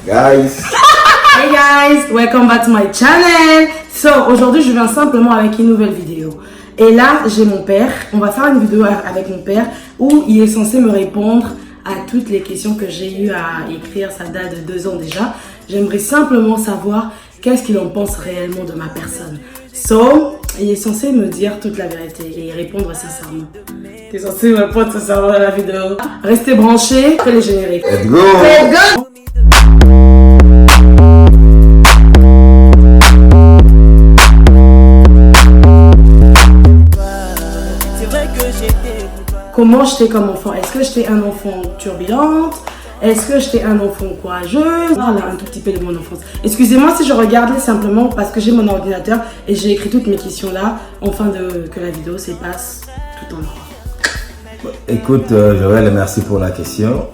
Guys. Hey guys, welcome back to my channel. So, aujourd'hui, je viens simplement avec une nouvelle vidéo. Et là, j'ai mon père. On va faire une vidéo avec mon père où il est censé me répondre à toutes les questions que j'ai eu à écrire. Ça date de 2 ans déjà. J'aimerais simplement savoir qu'est-ce qu'il en pense réellement de ma personne. So, il est censé me dire toute la vérité et répondre sincèrement. Il est censé me répondre sincèrement dans la vidéo. Restez branchés, fais les génériques. Let's go. Let's go. Comment j'étais comme enfant? Est-ce que j'étais un enfant turbulente? Est-ce que j'étais un enfant courageux? Voilà, un tout petit peu de mon enfance. Excusez-moi si je regardais simplement parce que j'ai mon ordinateur et j'ai écrit toutes mes questions là, afin que la vidéo se passe tout en ordre. Écoute, Joël, merci pour la question.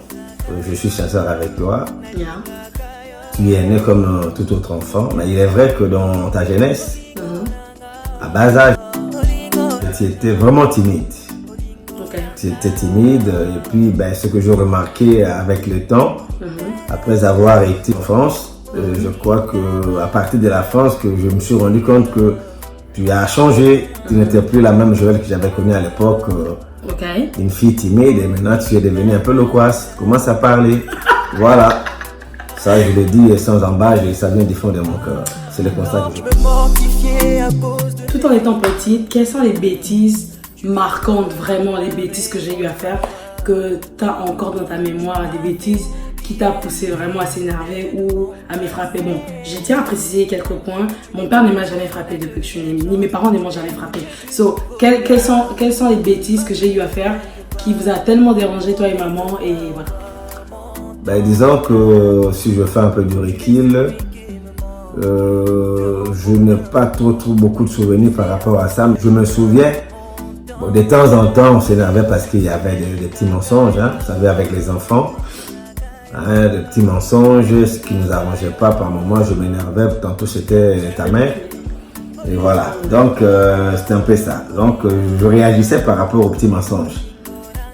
Je suis sincère avec toi. Yeah. Tu es né comme tout autre enfant, mais il est vrai que dans ta jeunesse, à bas âge, tu étais vraiment timide. Tu étais timide et puis ce que j'ai remarqué avec le temps, après avoir été en France, je crois que à partir de la France que je me suis rendu compte que tu as changé. Tu n'étais plus la même Joël que j'avais connue à l'époque, une fille timide, et maintenant tu es devenue un peu loquace, tu commences à parler. Voilà, ça je le dis sans embâche et ça vient du fond de mon cœur. C'est le constat que je fais. Tout en étant petite, quelles sont les bêtises marquantes, vraiment les bêtises que j'ai eu à faire, que tu as encore dans ta mémoire, des bêtises qui t'a poussé vraiment à s'énerver ou à me frapper? Bon, je tiens à préciser quelques points. Mon père ne m'a jamais frappé depuis que je suis née, ni mes parents ne m'ont jamais frappé. So, quelles sont les bêtises que j'ai eu à faire qui vous a tellement dérangé, toi et maman, et voilà. Disons que si je fais un peu du recul, je n'ai pas trop beaucoup de souvenirs par rapport à ça. Je me souviens, de temps en temps, on s'énervait parce qu'il y avait des petits mensonges, vous savez, avec les enfants. Des petits mensonges, ce qui ne nous arrangeait pas. Par moments, je m'énervais, tantôt c'était ta mère. Et voilà, donc c'était un peu ça. Donc je réagissais par rapport aux petits mensonges.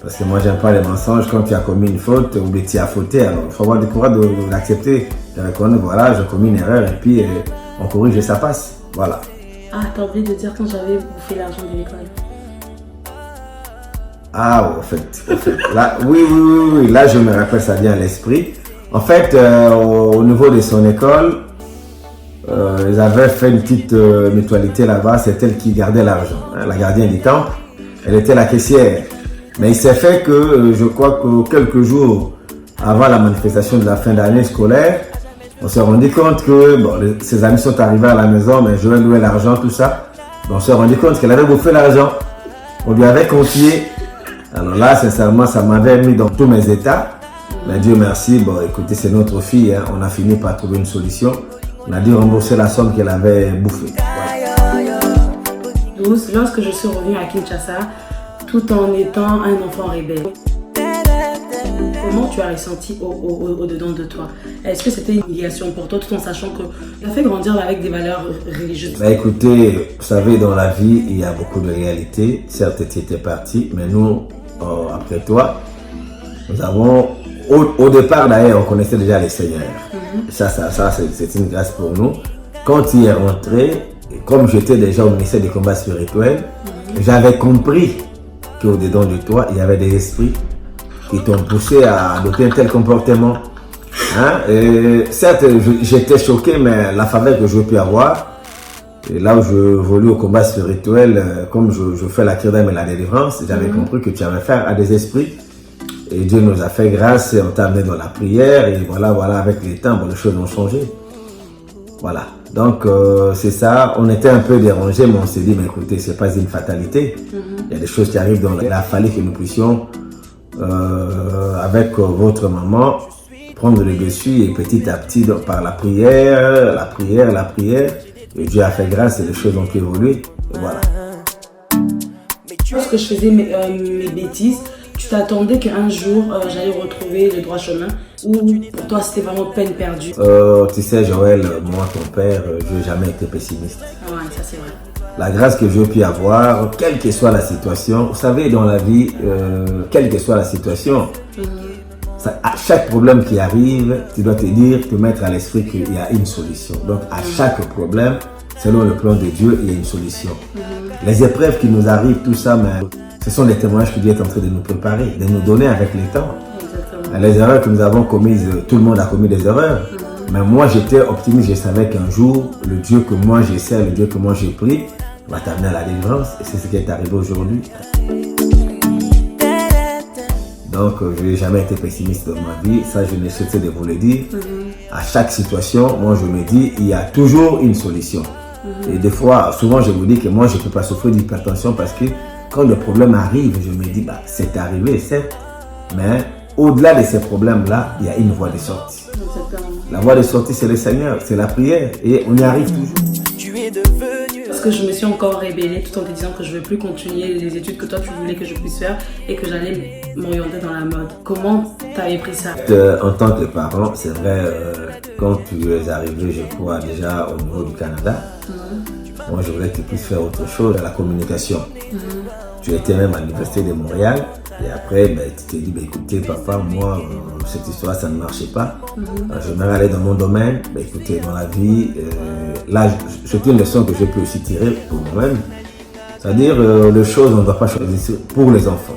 Parce que moi, j'aime pas les mensonges. Quand tu as commis une faute ou tu as fauté, alors il faut avoir du courage de l'accepter. De reconnaître, voilà, j'ai commis une erreur et puis on corrige et ça passe. Voilà. Ah, t'as oublié de dire quand j'avais bouffé l'argent de l'école. Ah, en fait, là, oui, là je me rappelle, ça vient à l'esprit. En fait, au niveau de son école, ils avaient fait une petite mutualité là-bas, c'est elle qui gardait l'argent, la gardienne du temple, elle était la caissière. Mais il s'est fait que, je crois que quelques jours avant la manifestation de la fin d'année scolaire, on s'est rendu compte que ses amis sont arrivés à la maison, mais Joël louait l'argent, tout ça. On s'est rendu compte qu'elle avait bouffé l'argent, on lui avait confié. Alors là, sincèrement, ça m'avait mis dans tous mes états. Mais Dieu merci, écoutez, c'est notre fille, on a fini par trouver une solution. On a dû rembourser la somme qu'elle avait bouffée. Voilà. Lorsque je suis revenue à Kinshasa, tout en étant un enfant rebelle, comment tu as ressenti au-dedans de toi? Est-ce que c'était une humiliation pour toi, tout en sachant que tu as fait grandir avec des valeurs religieuses? Écoutez, vous savez, dans la vie, il y a beaucoup de réalités. Certes, tu étais parti, mais nous, après toi, nous avons, au départ d'ailleurs, on connaissait déjà les seigneurs. Ça c'est une grâce pour nous. Quand tu es rentré, et comme j'étais déjà au ministère des combats spirituels, j'avais compris qu'au-dedans de toi, il y avait des esprits qui t'ont poussé à adopter un tel comportement. Et certes, j'étais choqué, mais la faveur que je peux avoir, et là où je évolue au combat spirituel, comme je fais la kirdan et la délivrance, j'avais compris que tu avais affaire à des esprits. Et Dieu nous a fait grâce et on t'a amené dans la prière. Et voilà, avec les temps, les choses ont changé. Voilà. Donc, c'est ça. On était un peu dérangés, mais on s'est dit, mais écoutez, c'est pas une fatalité. Il y a des choses qui arrivent dans la fallait que nous puissions, avec votre maman, prendre le dessus et petit à petit, par la prière, et Dieu a fait grâce et les choses ont évolué. Et voilà. Lorsque je faisais mes bêtises, tu t'attendais qu'un jour j'allais retrouver le droit chemin, ou pour toi c'était vraiment peine perdue? Tu sais, Joël, moi, ton père, je n'ai jamais été pessimiste. Ouais, ça c'est vrai. La grâce que j'ai pu avoir, quelle que soit la situation, vous savez, dans la vie, quelle que soit la situation, À chaque problème qui arrive, tu dois te mettre à l'esprit qu'il y a une solution. Donc à chaque problème, selon le plan de Dieu, il y a une solution. Les épreuves qui nous arrivent, tout ça, mais ce sont des témoignages que Dieu est en train de nous préparer, de nous donner avec le temps. Exactement. Les erreurs que nous avons commises, tout le monde a commis des erreurs. Mais moi, j'étais optimiste, je savais qu'un jour, le Dieu que moi je sers, le Dieu que moi j'ai pris, va t'amener à la délivrance. Et c'est ce qui est arrivé aujourd'hui. Donc, je n'ai jamais été pessimiste dans ma vie. Ça, je n'ai cessé de vous le dire. À chaque situation, moi, je me dis, il y a toujours une solution. Et des fois, souvent, je vous dis que moi, je ne peux pas souffrir d'hypertension parce que quand le problème arrive, je me dis, bah, c'est arrivé, certes. Mais au-delà de ces problèmes-là, il y a une voie de sortie. La voie de sortie, c'est le Seigneur, c'est la prière. Et on y arrive toujours. Parce que je me suis encore rébellée tout en te disant que je ne vais plus continuer les études que toi tu voulais que je puisse faire et que j'allais m'orienter dans la mode. Comment tu avais pris ça? En tant que parent, c'est vrai, quand tu es arrivé, je crois, déjà au niveau du Canada, moi je voulais que tu puisses faire autre chose, la communication. Tu étais même à l'Université de Montréal et après ben, tu t'es dit, ben, écoutez papa, moi cette histoire ça ne marchait pas. Je vais aller dans mon domaine, ben, écoutez dans la vie, là c'est une leçon que je peux aussi tirer pour moi-même. C'est-à-dire les choses on ne doit pas choisir pour les enfants.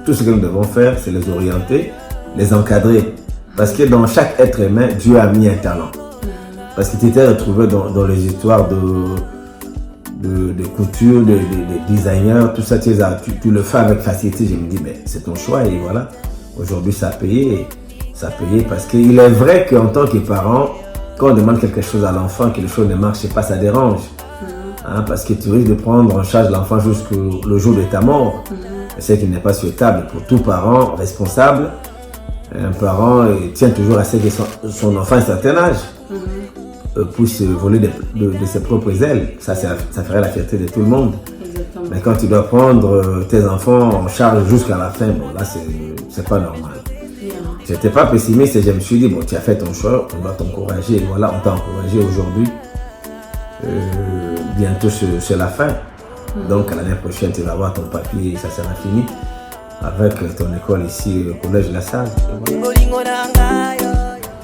Tout ce que nous devons faire c'est les orienter, les encadrer. Parce que dans chaque être humain, Dieu a mis un talent. Parce que tu t'es retrouvé dans les histoires de couture, de designers, tout ça, tu le fais avec facilité. Je me dis, mais c'est ton choix et voilà. Aujourd'hui, ça a payé parce qu'il est vrai qu'en tant que parent, quand on demande quelque chose à l'enfant, que les choses ne marchent pas, ça dérange. Parce que tu risques de prendre en charge l'enfant jusqu'au jour de ta mort. C'est ce qui n'est pas souhaitable pour tout parent responsable. Un parent tient toujours à ce que son enfant à un certain âge puisse voler de ses propres ailes. Ça ferait la fierté de tout le monde. Exactement. Mais quand tu dois prendre tes enfants en charge jusqu'à la fin, bon là c'est pas normal. Je n'étais pas pessimiste et je me suis dit, bon tu as fait ton choix, on doit t'encourager. Et voilà, on t'a encouragé aujourd'hui. Bientôt c'est la fin. Donc l'année prochaine tu vas avoir ton papier et ça sera fini. Avec ton école ici, au collège La Salle.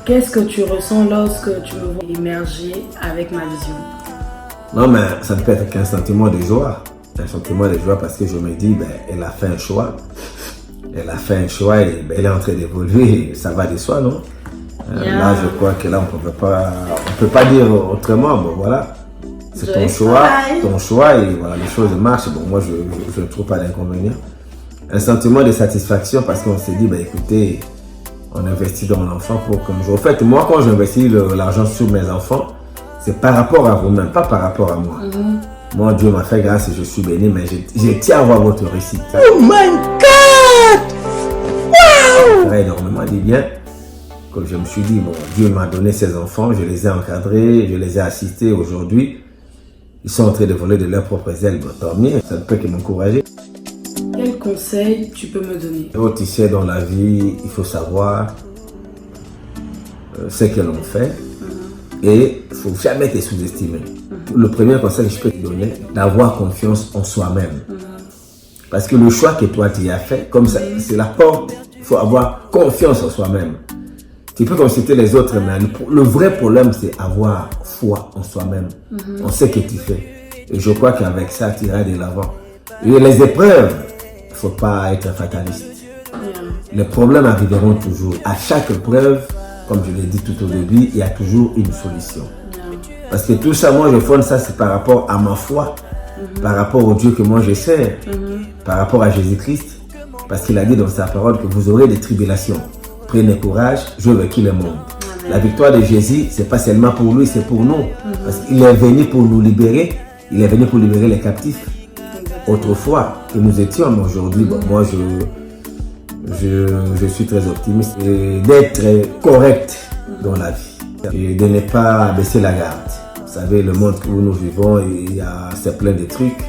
Qu'est-ce que tu ressens lorsque tu me vois émerger avec ma vision? Non, mais ça ne peut être qu'un sentiment de joie. Un sentiment de joie parce que je me dis, ben, elle a fait un choix. Elle a fait un choix et ben, elle est en train d'évoluer. Ça va de soi, non? Là, je crois que là, on peut pas dire autrement. Bon, voilà. C'est ton choix et voilà, les choses marchent. Bon, moi, je ne trouve pas d'inconvénient. Un sentiment de satisfaction parce qu'on s'est dit, ben, écoutez, on investit dans l'enfant pour qu'un jour. En fait, moi, quand j'investis l'argent sur mes enfants, c'est par rapport à vous-même, pas par rapport à moi. Moi, Dieu m'a fait grâce et je suis béni, mais je tiens à voir votre réussite. Oh my God! Wow! Ça fait énormément de bien. Comme je me suis dit, bon, Dieu m'a donné ses enfants, je les ai encadrés, je les ai assistés aujourd'hui. Ils sont en train de voler de leurs propres ailes. Bon, tant mieux, ça ne peut que m'encourager. Quel conseil tu peux me donner? Tu sais, dans la vie, il faut savoir ce que l'on fait et il ne faut jamais te sous-estimer. Le premier conseil que je peux te donner, d'avoir confiance en soi-même. Parce que le choix que toi tu as fait, comme ça, c'est la porte. Il faut avoir confiance en soi-même. Tu peux consulter les autres, mais le vrai problème, c'est avoir foi en soi-même. On sait ce que tu fais. Et je crois qu'avec ça, tu iras de l'avant. Et les épreuves, il ne faut pas être fataliste. Les problèmes arriveront toujours. À chaque épreuve, comme je l'ai dit tout au début, il y a toujours une solution. Parce que tout ça, moi je fonde ça, c'est par rapport à ma foi, par rapport au Dieu que moi je sers, par rapport à Jésus-Christ. Parce qu'il a dit dans sa parole que vous aurez des tribulations. Prenez courage, je vaincu le monde. La victoire de Jésus, ce n'est pas seulement pour lui, c'est pour nous. Parce qu'il est venu pour nous libérer, il est venu pour libérer les captifs. Autrefois, que nous étions, mais aujourd'hui, bon, moi je suis très optimiste d'être correct dans la vie et de ne pas baisser la garde. Vous savez, le monde où nous vivons, c'est plein de trucs.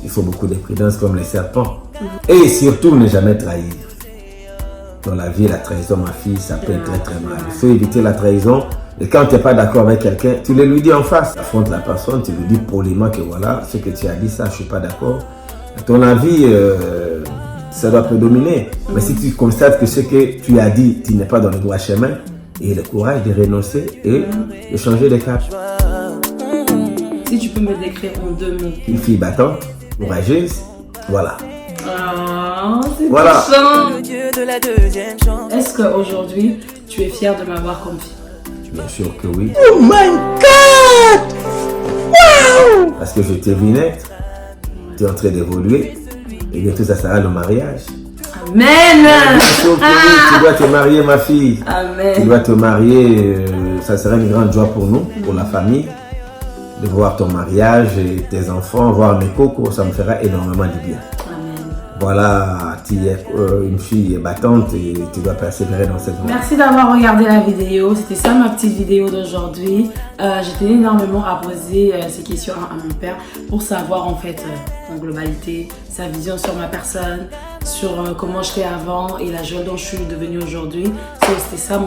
Il faut beaucoup de prudence comme les serpents. Et surtout, ne jamais trahir. Dans la vie, la trahison, ma fille, ça peut être très très mal. Il faut éviter la trahison. Et quand tu n'es pas d'accord avec quelqu'un, tu le lui dis en face. Tu affrontes la personne, tu lui dis poliment que voilà, ce que tu as dit, ça, je ne suis pas d'accord. À ton avis, ça doit prédominer. Mais si tu constates que ce que tu as dit, tu n'es pas dans le droit chemin, et le courage de renoncer et de changer de cap. Si tu peux me décrire en 2 mots. Une fille battante, courageuse, voilà. Ah, c'est Voilà. touchant. Est-ce qu'aujourd'hui, tu es fier de m'avoir comme fille? Bien sûr que oui. Oh my God! Wow! Parce que je t'ai vu naître, tu es en train d'évoluer, et bientôt ça sera le mariage. Amen! Bien sûr que oui, tu dois te marier, ma fille. Tu Amen. dois te marier, ça sera une grande joie pour nous, pour la famille, de voir ton mariage et tes enfants, voir mes cocos, ça me fera énormément du bien. Amen. Voilà, tu es une fille battante et tu dois persévérer dans cette voie. Merci d'avoir regardé la vidéo. C'était ça ma petite vidéo d'aujourd'hui. J'ai tenu énormément à poser ces questions à mon père pour savoir en fait en globalité sa vision sur ma personne, sur comment j'étais avant et la jeune dont je suis devenue aujourd'hui. C'était ça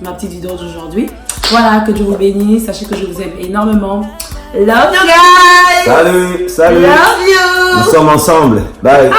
ma petite vidéo d'aujourd'hui. Voilà, que Dieu vous bénisse. Sachez que je vous aime énormément. Love you guys! Salut, salut! Love you! Nous sommes ensemble. Bye!